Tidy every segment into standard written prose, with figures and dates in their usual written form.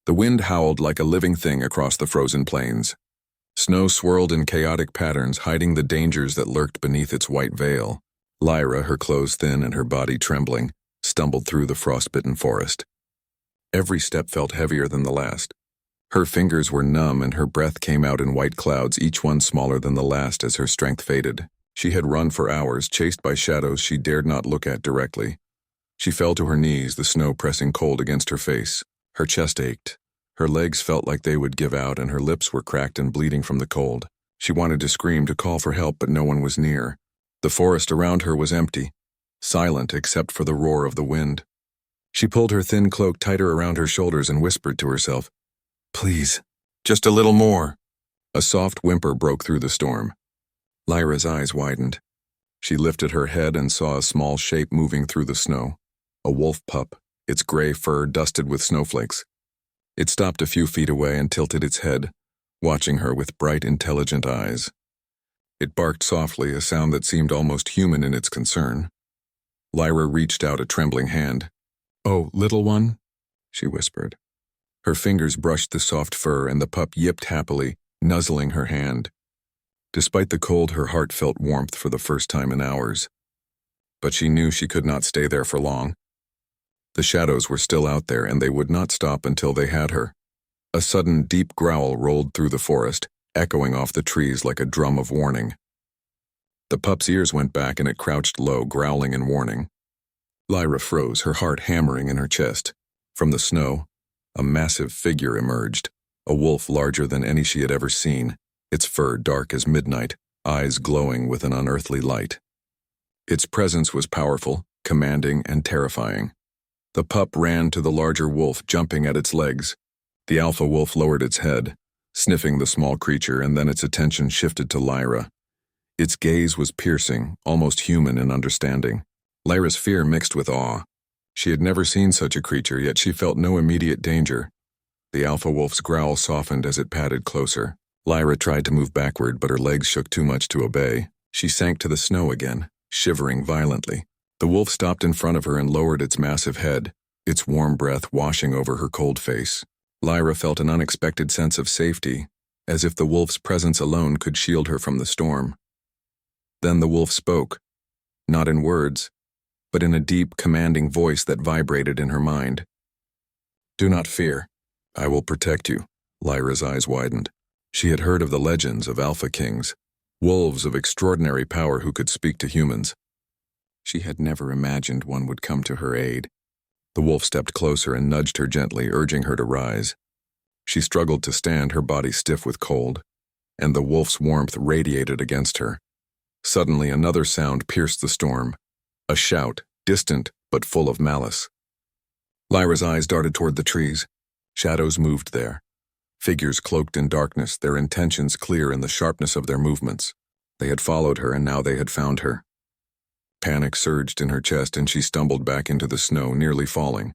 The wind howled like a living thing across the frozen plains. Snow swirled in chaotic patterns, hiding the dangers that lurked beneath its white veil. Lyra, her clothes thin and her body trembling, stumbled through the frostbitten forest. Every step felt heavier than the last. Her fingers were numb and her breath came out in white clouds, each one smaller than the last as her strength faded. She had run for hours, chased by shadows she dared not look at directly. She fell to her knees, the snow pressing cold against her face. Her chest ached. Her legs felt like they would give out and her lips were cracked and bleeding from the cold. She wanted to scream, to call for help, but no one was near. The forest around her was empty, silent except for the roar of the wind. She pulled her thin cloak tighter around her shoulders and whispered to herself, "Please, just a little more." A soft whimper broke through the storm. Lyra's eyes widened. She lifted her head and saw a small shape moving through the snow. A wolf pup, its gray fur dusted with snowflakes. It stopped a few feet away and tilted its head, watching her with bright, intelligent eyes. It barked softly, a sound that seemed almost human in its concern. Lyra reached out a trembling hand. "Oh, little one," she whispered. Her fingers brushed the soft fur and the pup yipped happily, nuzzling her hand. Despite the cold, her heart felt warmth for the first time in hours. But she knew she could not stay there for long. The shadows were still out there and they would not stop until they had her. A sudden deep growl rolled through the forest, echoing off the trees like a drum of warning. The pup's ears went back and it crouched low, growling in warning. Lyra froze, her heart hammering in her chest. From the snow, a massive figure emerged, a wolf larger than any she had ever seen, its fur dark as midnight, eyes glowing with an unearthly light. Its presence was powerful, commanding, and terrifying. The pup ran to the larger wolf, jumping at its legs. The alpha wolf lowered its head, sniffing the small creature, and then its attention shifted to Lyra. Its gaze was piercing, almost human in understanding. Lyra's fear mixed with awe. She had never seen such a creature, yet she felt no immediate danger. The alpha wolf's growl softened as it padded closer. Lyra tried to move backward, but her legs shook too much to obey. She sank to the snow again, shivering violently. The wolf stopped in front of her and lowered its massive head, its warm breath washing over her cold face. Lyra felt an unexpected sense of safety, as if the wolf's presence alone could shield her from the storm. Then the wolf spoke, not in words, but in a deep, commanding voice that vibrated in her mind. "Do not fear. I will protect you." Lyra's eyes widened. She had heard of the legends of Alpha Kings, wolves of extraordinary power who could speak to humans. She had never imagined one would come to her aid. The wolf stepped closer and nudged her gently, urging her to rise. She struggled to stand, her body stiff with cold, and the wolf's warmth radiated against her. Suddenly, another sound pierced the storm, a shout, distant but full of malice. Lyra's eyes darted toward the trees. Shadows moved there. Figures cloaked in darkness, their intentions clear in the sharpness of their movements. They had followed her, and now they had found her. Panic surged in her chest, and she stumbled back into the snow, nearly falling.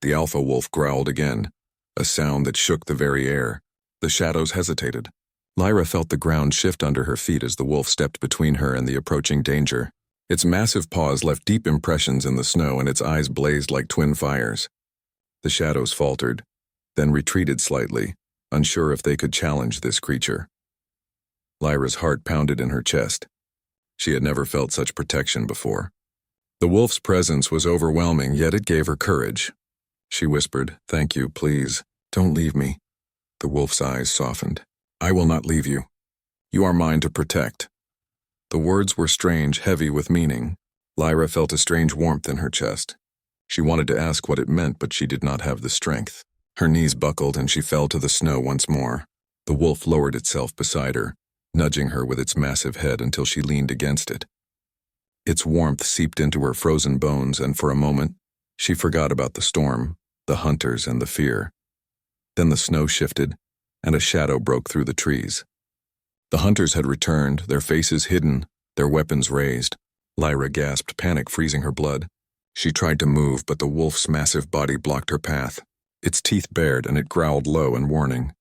The alpha wolf growled again, a sound that shook the very air. The shadows hesitated. Lyra felt the ground shift under her feet as the wolf stepped between her and the approaching danger. Its massive paws left deep impressions in the snow, and its eyes blazed like twin fires. The shadows faltered, then retreated slightly, unsure if they could challenge this creature. Lyra's heart pounded in her chest. She had never felt such protection before. The wolf's presence was overwhelming, yet it gave her courage. She whispered, "Thank you, please. Don't leave me." The wolf's eyes softened. "I will not leave you. You are mine to protect." The words were strange, heavy with meaning. Lyra felt a strange warmth in her chest. She wanted to ask what it meant, but she did not have the strength. Her knees buckled and she fell to the snow once more. The wolf lowered itself beside her, nudging her with its massive head until she leaned against it. Its warmth seeped into her frozen bones, and for a moment, she forgot about the storm, the hunters, and the fear. Then the snow shifted, and a shadow broke through the trees. The hunters had returned, their faces hidden, their weapons raised. Lyra gasped, panic freezing her blood. She tried to move, but the wolf's massive body blocked her path. Its teeth bared, and it growled low in warning.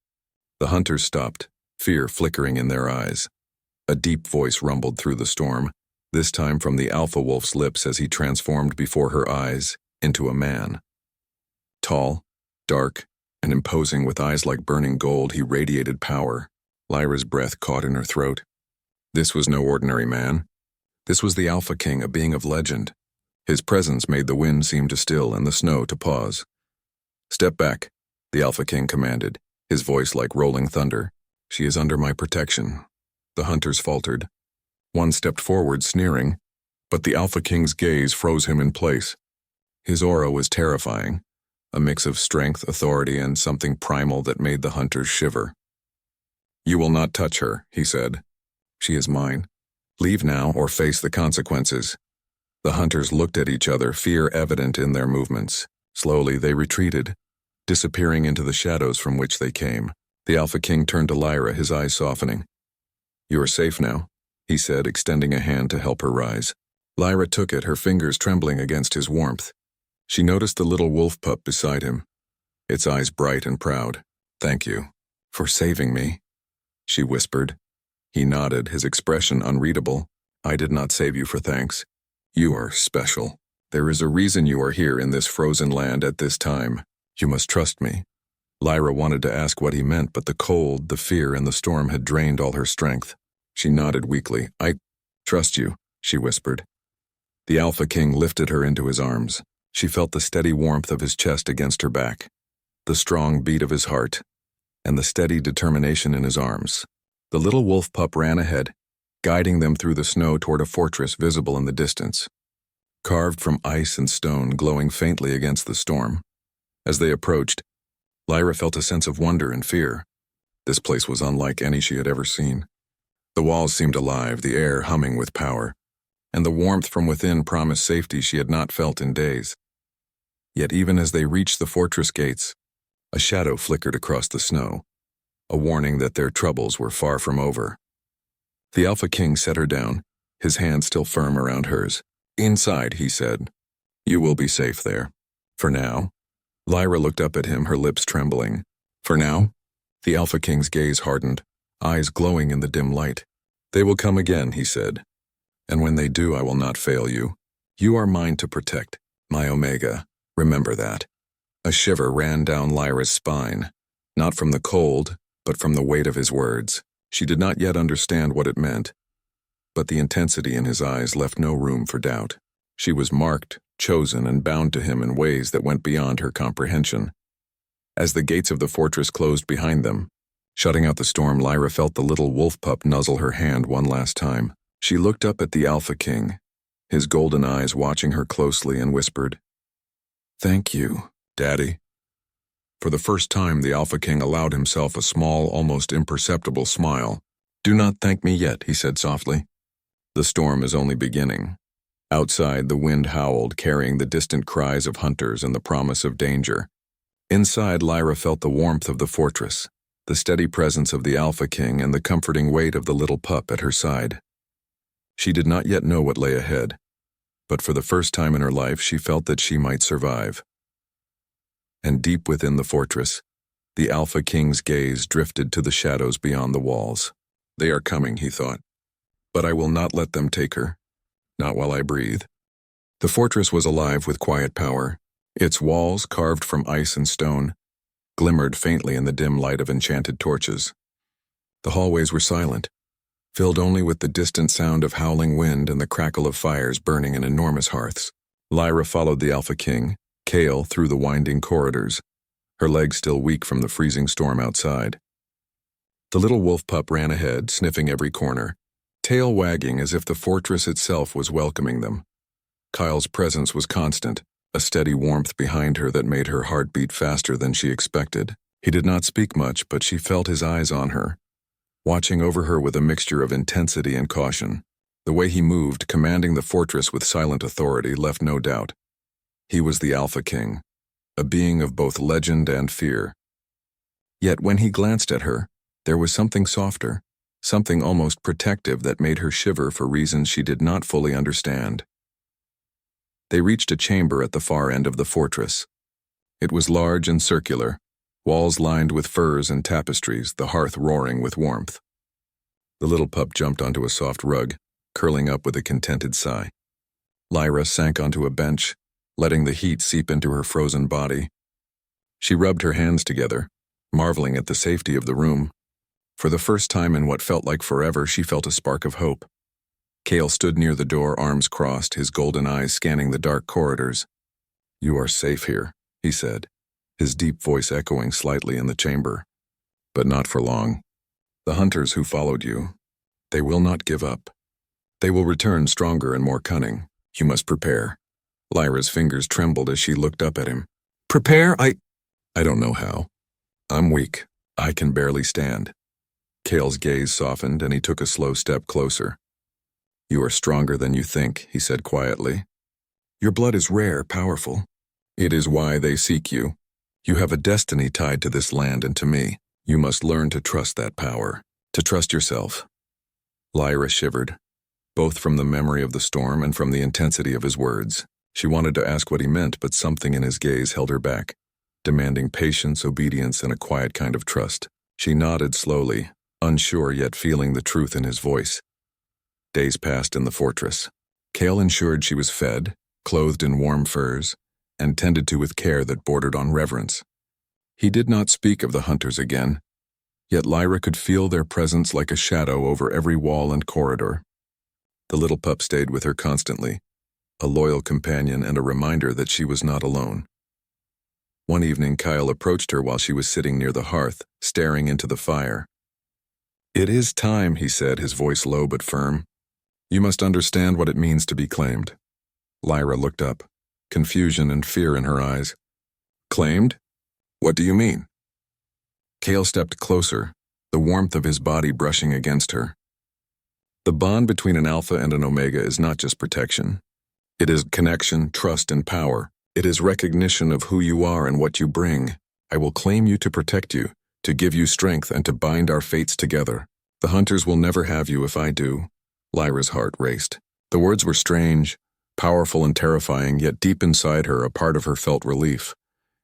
The hunters stopped, fear flickering in their eyes. A deep voice rumbled through the storm, this time from the alpha wolf's lips as he transformed before her eyes into a man. Tall, dark, and imposing with eyes like burning gold, he radiated power. Lyra's breath caught in her throat. This was no ordinary man. This was the Alpha King, a being of legend. His presence made the wind seem to still and the snow to pause. "Step back," the Alpha King commanded, his voice like rolling thunder. "She is under my protection." The hunters faltered. One stepped forward, sneering, but the Alpha King's gaze froze him in place. His aura was terrifying, a mix of strength, authority, and something primal that made the hunters shiver. "You will not touch her," he said. "She is mine. Leave now or face the consequences." The hunters looked at each other, fear evident in their movements. Slowly they retreated, disappearing into the shadows from which they came. The Alpha King turned to Lyra, his eyes softening. "You are safe now," he said, extending a hand to help her rise. Lyra took it, her fingers trembling against his warmth. She noticed the little wolf pup beside him, its eyes bright and proud. "Thank you for saving me," she whispered. He nodded, his expression unreadable. "I did not save you for thanks. You are special. There is a reason you are here in this frozen land at this time. You must trust me." Lyra wanted to ask what he meant, but the cold, the fear, and the storm had drained all her strength. She nodded weakly. "I trust you," she whispered. The Alpha King lifted her into his arms. She felt the steady warmth of his chest against her back, the strong beat of his heart, and the steady determination in his arms. The little wolf pup ran ahead, guiding them through the snow toward a fortress visible in the distance, carved from ice and stone, glowing faintly against the storm. As they approached, Lyra felt a sense of wonder and fear. This place was unlike any she had ever seen. The walls seemed alive, the air humming with power, and the warmth from within promised safety she had not felt in days. Yet even as they reached the fortress gates, a shadow flickered across the snow, a warning that their troubles were far from over. The Alpha King set her down, his hand still firm around hers. "Inside," he said. "You will be safe there. For now." Lyra looked up at him, her lips trembling. "For now?" The Alpha King's gaze hardened, eyes glowing in the dim light. "They will come again," he said. "And when they do, I will not fail you. You are mine to protect, my Omega. Remember that." A shiver ran down Lyra's spine, not from the cold, but from the weight of his words. She did not yet understand what it meant, but the intensity in his eyes left no room for doubt. She was marked, chosen, and bound to him in ways that went beyond her comprehension. As the gates of the fortress closed behind them, shutting out the storm, Lyra felt the little wolf pup nuzzle her hand one last time. She looked up at the Alpha King, his golden eyes watching her closely, and whispered, "Thank you, Daddy." For the first time, the Alpha King allowed himself a small, almost imperceptible smile. "Do not thank me yet," he said softly. "The storm is only beginning." Outside, the wind howled, carrying the distant cries of hunters and the promise of danger. Inside, Lyra felt the warmth of the fortress, the steady presence of the Alpha King, and the comforting weight of the little pup at her side. She did not yet know what lay ahead, but for the first time in her life she felt that she might survive. And deep within the fortress, the Alpha King's gaze drifted to the shadows beyond the walls. "They are coming," he thought, "but I will not let them take her, not while I breathe." The fortress was alive with quiet power. Its walls, carved from ice and stone, glimmered faintly in the dim light of enchanted torches. The hallways were silent, filled only with the distant sound of howling wind and the crackle of fires burning in enormous hearths. Lyra followed the Alpha King, Kale, through the winding corridors, her legs still weak from the freezing storm outside. The little wolf pup ran ahead, sniffing every corner, tail wagging as if the fortress itself was welcoming them. Kyle's presence was constant, a steady warmth behind her that made her heart beat faster than she expected. He did not speak much, but she felt his eyes on her, watching over her with a mixture of intensity and caution. The way he moved, commanding the fortress with silent authority, left no doubt. He was the Alpha King, a being of both legend and fear. Yet when he glanced at her, there was something softer, something almost protective that made her shiver for reasons she did not fully understand. They reached a chamber at the far end of the fortress. It was large and circular, walls lined with furs and tapestries, the hearth roaring with warmth. The little pup jumped onto a soft rug, curling up with a contented sigh. Lyra sank onto a bench, letting the heat seep into her frozen body. She rubbed her hands together, marveling at the safety of the room. For the first time in what felt like forever, she felt a spark of hope. Cale stood near the door, arms crossed, his golden eyes scanning the dark corridors. "You are safe here," he said, his deep voice echoing slightly in the chamber. "But not for long. The hunters who followed you, they will not give up. They will return stronger and more cunning. You must prepare." Lyra's fingers trembled as she looked up at him. "Prepare? I don't know how. I'm weak. I can barely stand." Cale's gaze softened and he took a slow step closer. "You are stronger than you think," he said quietly. "Your blood is rare, powerful. It is why they seek you. You have a destiny tied to this land and to me. You must learn to trust that power, to trust yourself." Lyra shivered, both from the memory of the storm and from the intensity of his words. She wanted to ask what he meant, but something in his gaze held her back, demanding patience, obedience, and a quiet kind of trust. She nodded slowly, unsure yet feeling the truth in his voice. Days passed in the fortress. Cale ensured she was fed, clothed in warm furs, and tended to with care that bordered on reverence. He did not speak of the hunters again, yet Lyra could feel their presence like a shadow over every wall and corridor. The little pup stayed with her constantly, a loyal companion and a reminder that she was not alone. One evening, Kyle approached her while she was sitting near the hearth, staring into the fire. "It is time," he said, his voice low but firm. "You must understand what it means to be claimed." Lyra looked up, confusion and fear in her eyes. "Claimed? What do you mean?" Cale stepped closer, the warmth of his body brushing against her. "The bond between an alpha and an omega is not just protection. It is connection, trust, and power. It is recognition of who you are and what you bring. I will claim you to protect you, to give you strength, and to bind our fates together. The hunters will never have you if I do." Lyra's heart raced. The words were strange, powerful and terrifying, yet deep inside her a part of her felt relief,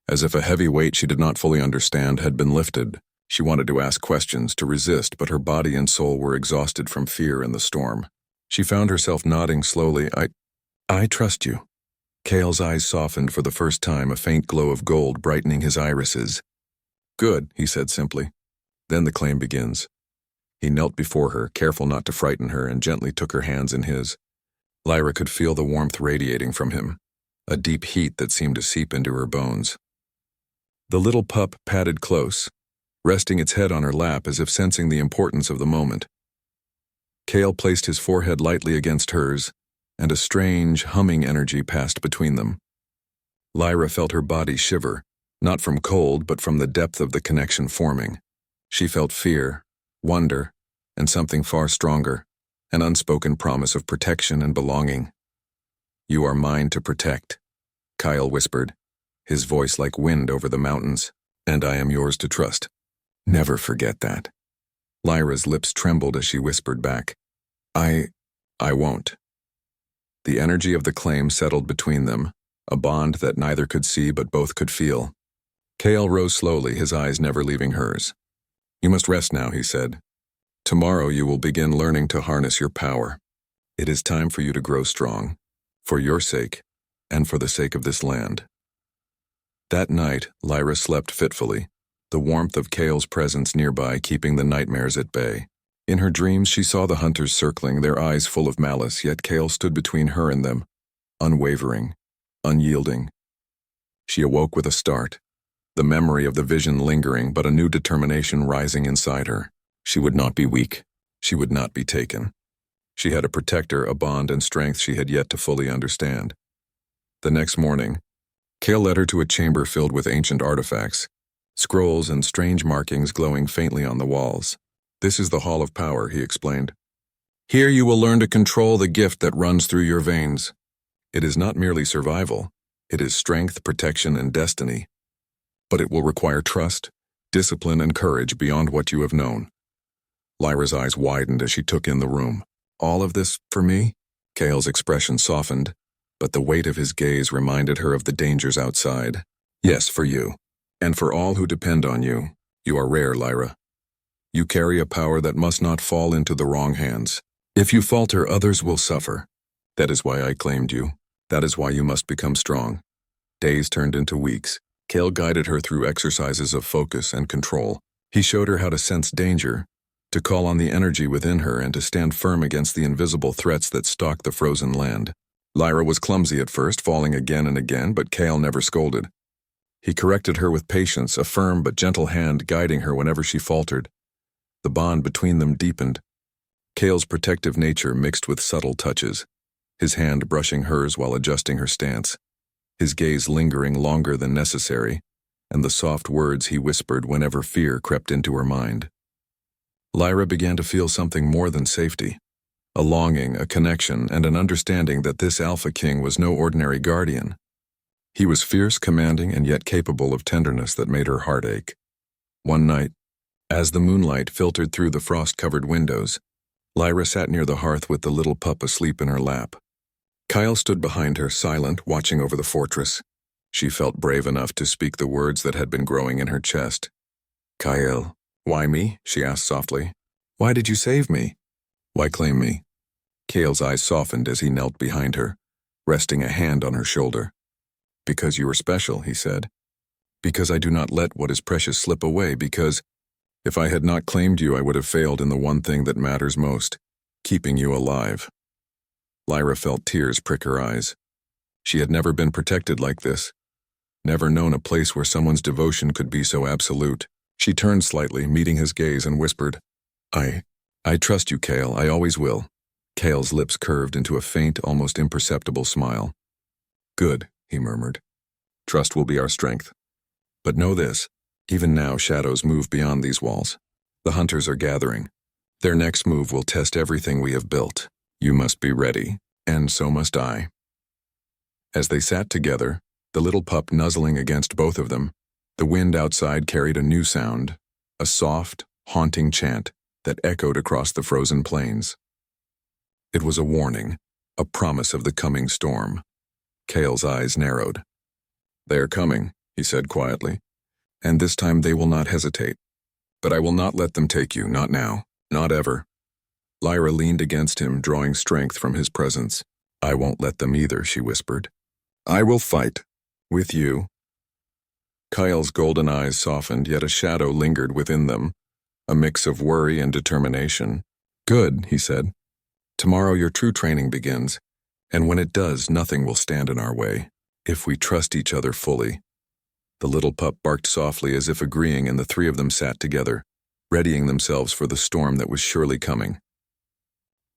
as if a heavy weight she did not fully understand had been lifted. She wanted to ask questions, to resist, but her body and soul were exhausted from fear and the storm. She found herself nodding slowly. I trust you." Cale's eyes softened for the first time, a faint glow of gold brightening his irises. "Good," he said simply. "Then the claim begins." He knelt before her, careful not to frighten her, and gently took her hands in his. Lyra could feel the warmth radiating from him, a deep heat that seemed to seep into her bones. The little pup padded close, resting its head on her lap as if sensing the importance of the moment. Cale placed his forehead lightly against hers, and a strange, humming energy passed between them. Lyra felt her body shiver, not from cold but from the depth of the connection forming. She felt fear, wonder, and something far stronger, an unspoken promise of protection and belonging. "You are mine to protect," Kyle whispered, his voice like wind over the mountains, "and I am yours to trust. Never forget that." Lyra's lips trembled as she whispered back, I won't." The energy of the claim settled between them, a bond that neither could see but both could feel. Cale rose slowly, his eyes never leaving hers. "You must rest now," he said. "Tomorrow you will begin learning to harness your power. It is time for you to grow strong, for your sake, and for the sake of this land." That night, Lyra slept fitfully, the warmth of Cale's presence nearby keeping the nightmares at bay. In her dreams she saw the hunters circling, their eyes full of malice, yet Cale stood between her and them, unwavering, unyielding. She awoke with a start, the memory of the vision lingering, but a new determination rising inside her. She would not be weak. She would not be taken. She had a protector, a bond and strength she had yet to fully understand. The next morning, Cale led her to a chamber filled with ancient artifacts, scrolls and strange markings glowing faintly on the walls. "This is the Hall of Power," he explained. "Here you will learn to control the gift that runs through your veins. It is not merely survival. It is strength, protection, and destiny. But it will require trust, discipline, and courage beyond what you have known." Lyra's eyes widened as she took in the room. "All of this for me?" Cale's expression softened, but the weight of his gaze reminded her of the dangers outside. "Yes, for you. And for all who depend on you. You are rare, Lyra. You carry a power that must not fall into the wrong hands. If you falter, others will suffer. That is why I claimed you. That is why you must become strong." Days turned into weeks, Kale guided her through exercises of focus and control. He showed her how to sense danger, to call on the energy within her, and to stand firm against the invisible threats that stalked the frozen land. Lyra was clumsy at first, falling again and again, but Kale never scolded. He corrected her with patience, a firm but gentle hand guiding her whenever she faltered. The bond between them deepened. Kale's protective nature mixed with subtle touches, his hand brushing hers while adjusting her stance, his gaze lingering longer than necessary, and the soft words he whispered whenever fear crept into her mind. Lyra began to feel something more than safety, a longing, a connection, and an understanding that this Alpha King was no ordinary guardian. He was fierce, commanding, and yet capable of tenderness that made her heart ache. One night, as the moonlight filtered through the frost-covered windows, Lyra sat near the hearth with the little pup asleep in her lap. Kyle stood behind her, silent, watching over the fortress. She felt brave enough to speak the words that had been growing in her chest. "Kyle, why me?" she asked softly. "Why did you save me? Why claim me?" Kale's eyes softened as he knelt behind her, resting a hand on her shoulder. "Because you are special," he said. "Because I do not let what is precious slip away, because if I had not claimed you, I would have failed in the one thing that matters most, keeping you alive." Lyra felt tears prick her eyes. She had never been protected like this, never known a place where someone's devotion could be so absolute. She turned slightly, meeting his gaze, and whispered, I trust you, Kale, I always will." Kale's lips curved into a faint, almost imperceptible smile. "Good," he murmured. "Trust will be our strength. But know this, even now shadows move beyond these walls. The hunters are gathering. Their next move will test everything we have built. You must be ready, and so must I." As they sat together, the little pup nuzzling against both of them, the wind outside carried a new sound, a soft, haunting chant that echoed across the frozen plains. It was a warning, a promise of the coming storm. Kale's eyes narrowed. "They are coming," he said quietly, "and this time they will not hesitate. But I will not let them take you, not now, not ever." Lyra leaned against him, drawing strength from his presence. "I won't let them either," she whispered. "I will fight. With you." Kyle's golden eyes softened, yet a shadow lingered within them, a mix of worry and determination. "Good," he said. "Tomorrow your true training begins, and when it does, nothing will stand in our way, if we trust each other fully." The little pup barked softly as if agreeing, and the three of them sat together, readying themselves for the storm that was surely coming.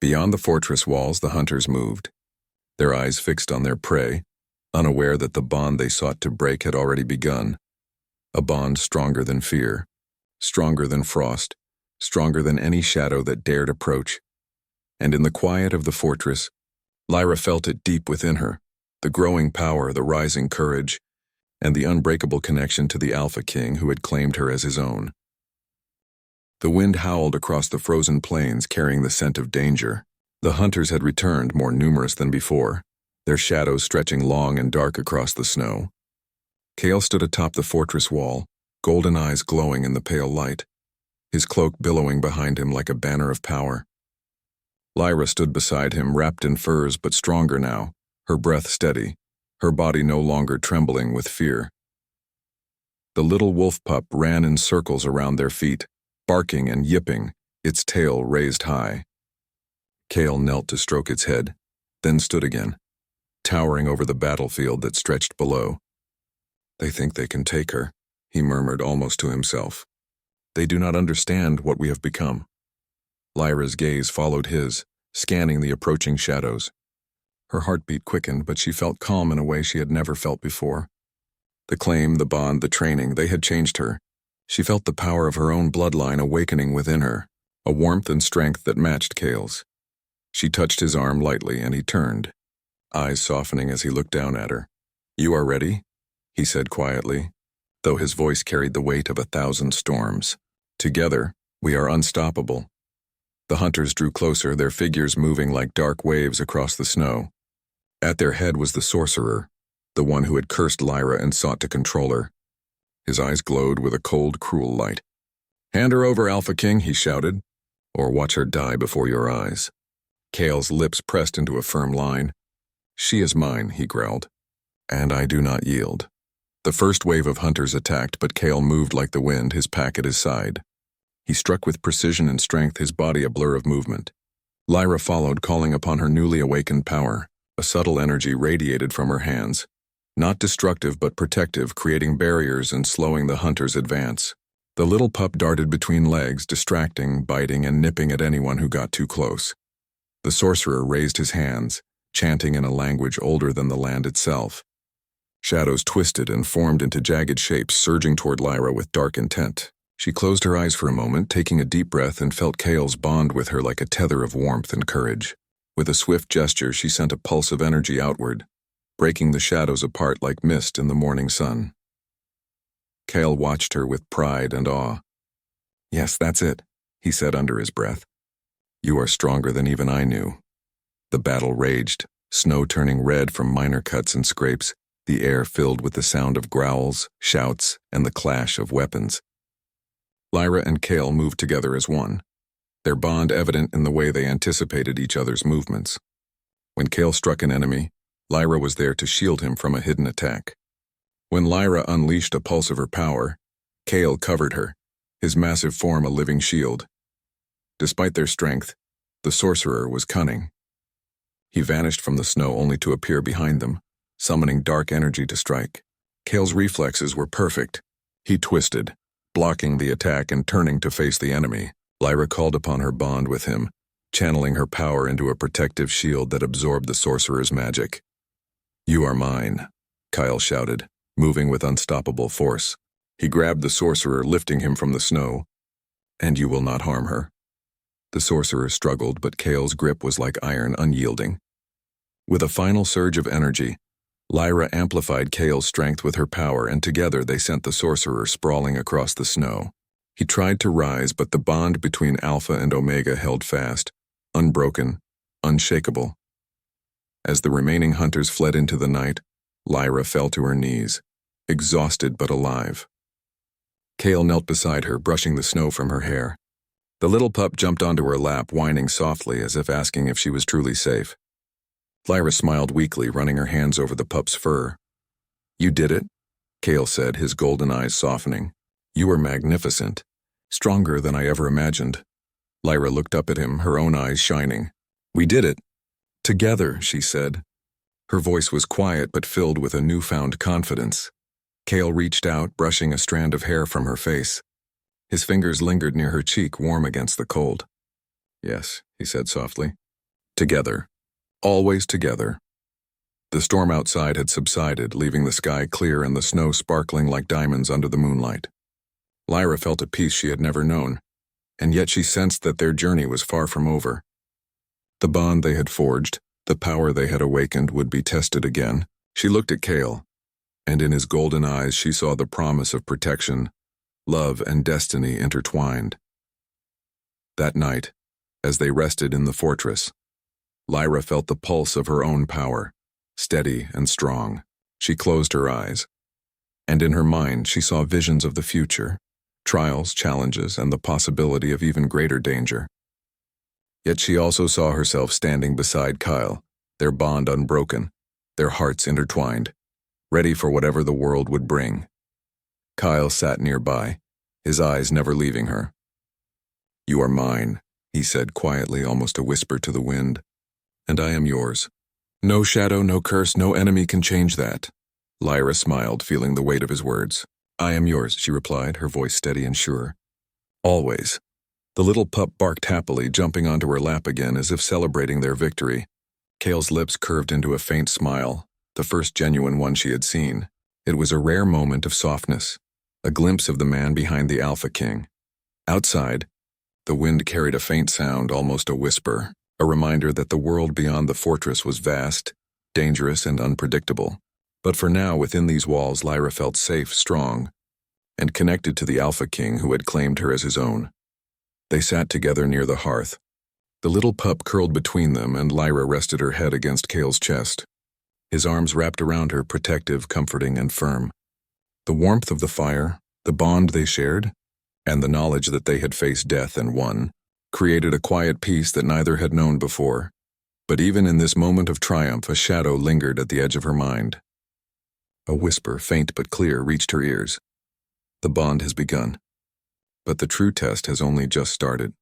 Beyond the fortress walls, the hunters moved, their eyes fixed on their prey, unaware that the bond they sought to break had already begun, a bond stronger than fear, stronger than frost, stronger than any shadow that dared approach. And in the quiet of the fortress, Lyra felt it deep within her, the growing power, the rising courage, and the unbreakable connection to the Alpha King who had claimed her as his own. The wind howled across the frozen plains, carrying the scent of danger. The hunters had returned, more numerous than before, their shadows stretching long and dark across the snow. Kale stood atop the fortress wall, golden eyes glowing in the pale light, his cloak billowing behind him like a banner of power. Lyra stood beside him, wrapped in furs but stronger now, her breath steady, her body no longer trembling with fear. The little wolf pup ran in circles around their feet, barking and yipping, its tail raised high. Kale knelt to stroke its head, then stood again, towering over the battlefield that stretched below. "They think they can take her," he murmured almost to himself. "They do not understand what we have become." Lyra's gaze followed his, scanning the approaching shadows. Her heartbeat quickened, but she felt calm in a way she had never felt before. The claim, the bond, the training, they had changed her. She felt the power of her own bloodline awakening within her, a warmth and strength that matched Kale's. She touched his arm lightly, and he turned, eyes softening as he looked down at her. "You are ready?" he said quietly, though his voice carried the weight of 1,000 storms. "Together, we are unstoppable." The hunters drew closer, their figures moving like dark waves across the snow. At their head was the sorcerer, the one who had cursed Lyra and sought to control her. His eyes glowed with a cold, cruel light. "Hand her over, Alpha King," he shouted, "or watch her die before your eyes." Kale's lips pressed into a firm line. "She is mine," he growled, "and I do not yield." The first wave of hunters attacked, but Kale moved like the wind, his pack at his side. He struck with precision and strength, his body a blur of movement. Lyra followed, calling upon her newly awakened power. A subtle energy radiated from her hands. Not destructive but protective, creating barriers and slowing the hunter's advance. The little pup darted between legs, distracting, biting, and nipping at anyone who got too close. The sorcerer raised his hands, chanting in a language older than the land itself. Shadows twisted and formed into jagged shapes, surging toward Lyra with dark intent. She closed her eyes for a moment, taking a deep breath, and felt Kale's bond with her like a tether of warmth and courage. With a swift gesture, she sent a pulse of energy outward, breaking the shadows apart like mist in the morning sun. Kale watched her with pride and awe. "Yes, that's it," he said under his breath. "You are stronger than even I knew." The battle raged, snow turning red from minor cuts and scrapes, the air filled with the sound of growls, shouts, and the clash of weapons. Lyra and Kale moved together as one, their bond evident in the way they anticipated each other's movements. When Kale struck an enemy, Lyra was there to shield him from a hidden attack. When Lyra unleashed a pulse of her power, Kale covered her, his massive form a living shield. Despite their strength, the sorcerer was cunning. He vanished from the snow only to appear behind them, summoning dark energy to strike. Kale's reflexes were perfect. He twisted, blocking the attack and turning to face the enemy. Lyra called upon her bond with him, channeling her power into a protective shield that absorbed the sorcerer's magic. "You are mine," Kyle shouted, moving with unstoppable force. He grabbed the sorcerer, lifting him from the snow. "And you will not harm her." The sorcerer struggled, but Kale's grip was like iron, unyielding. With a final surge of energy, Lyra amplified Kale's strength with her power, and together they sent the sorcerer sprawling across the snow. He tried to rise, but the bond between Alpha and Omega held fast, unbroken, unshakable. As the remaining hunters fled into the night, Lyra fell to her knees, exhausted but alive. Kale knelt beside her, brushing the snow from her hair. The little pup jumped onto her lap, whining softly as if asking if she was truly safe. Lyra smiled weakly, running her hands over the pup's fur. "You did it," Kale said, his golden eyes softening. "You were magnificent, stronger than I ever imagined." Lyra looked up at him, her own eyes shining. "We did it. Together," she said. Her voice was quiet but filled with a newfound confidence. Kale reached out, brushing a strand of hair from her face. His fingers lingered near her cheek, warm against the cold. "Yes," he said softly. "Together. Always together." The storm outside had subsided, leaving the sky clear and the snow sparkling like diamonds under the moonlight. Lyra felt a peace she had never known, and yet she sensed that their journey was far from over. The bond they had forged, the power they had awakened, would be tested again. She looked at Kale, and in his golden eyes she saw the promise of protection, love, and destiny intertwined. That night, as they rested in the fortress, Lyra felt the pulse of her own power, steady and strong. She closed her eyes, and in her mind she saw visions of the future, trials, challenges, and the possibility of even greater danger. Yet she also saw herself standing beside Kyle, their bond unbroken, their hearts intertwined, ready for whatever the world would bring. Kyle sat nearby, his eyes never leaving her. "You are mine," he said quietly, almost a whisper to the wind. "And I am yours. No shadow, no curse, no enemy can change that." Lyra smiled, feeling the weight of his words. "I am yours," she replied, her voice steady and sure. "Always." The little pup barked happily, jumping onto her lap again as if celebrating their victory. Kale's lips curved into a faint smile, the first genuine one she had seen. It was a rare moment of softness, a glimpse of the man behind the Alpha King. Outside, the wind carried a faint sound, almost a whisper, a reminder that the world beyond the fortress was vast, dangerous, and unpredictable. But for now, within these walls, Lyra felt safe, strong, and connected to the Alpha King who had claimed her as his own. They sat together near the hearth. The little pup curled between them, and Lyra rested her head against Kale's chest. His arms wrapped around her, protective, comforting, and firm. The warmth of the fire, the bond they shared, and the knowledge that they had faced death and won, created a quiet peace that neither had known before. But even in this moment of triumph, a shadow lingered at the edge of her mind. A whisper, faint but clear, reached her ears. The bond has begun. But the true test has only just started.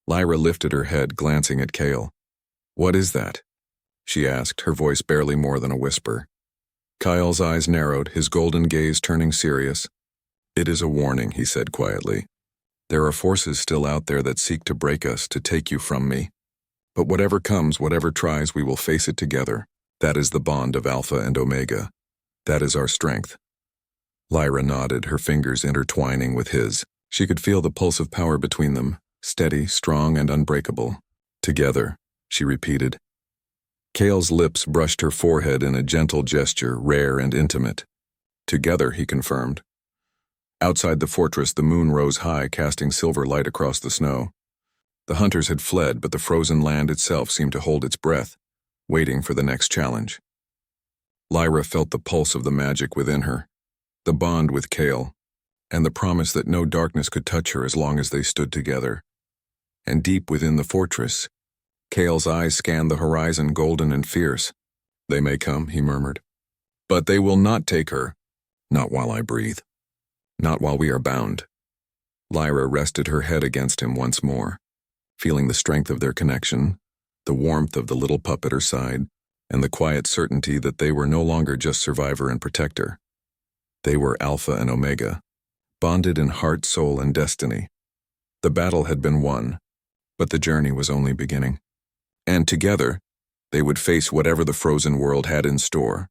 Lyra lifted her head, glancing at Cale. "What is that?" she asked, her voice barely more than a whisper. Kyle's eyes narrowed, his golden gaze turning serious. "It is a warning," he said quietly. "There are forces still out there that seek to break us, to take you from me. But whatever comes, whatever tries, we will face it together. That is the bond of Alpha and Omega. That is our strength." Lyra nodded, her fingers intertwining with his. She could feel the pulse of power between them, steady, strong, and unbreakable. "Together," she repeated. Cale's lips brushed her forehead in a gentle gesture, rare and intimate. "Together," he confirmed. Outside the fortress, the moon rose high, casting silver light across the snow. The hunters had fled, but the frozen land itself seemed to hold its breath, waiting for the next challenge. Lyra felt the pulse of the magic within her, the bond with Cale, and the promise that no darkness could touch her as long as they stood together. And deep within the fortress, Cale's eyes scanned the horizon, golden and fierce. "They may come," he murmured. "But they will not take her. Not while I breathe. Not while we are bound." Lyra rested her head against him once more, feeling the strength of their connection, the warmth of the little pup at her side, and the quiet certainty that they were no longer just survivor and protector. They were Alpha and Omega, bonded in heart, soul, and destiny. The battle had been won, but the journey was only beginning. And together, they would face whatever the frozen world had in store.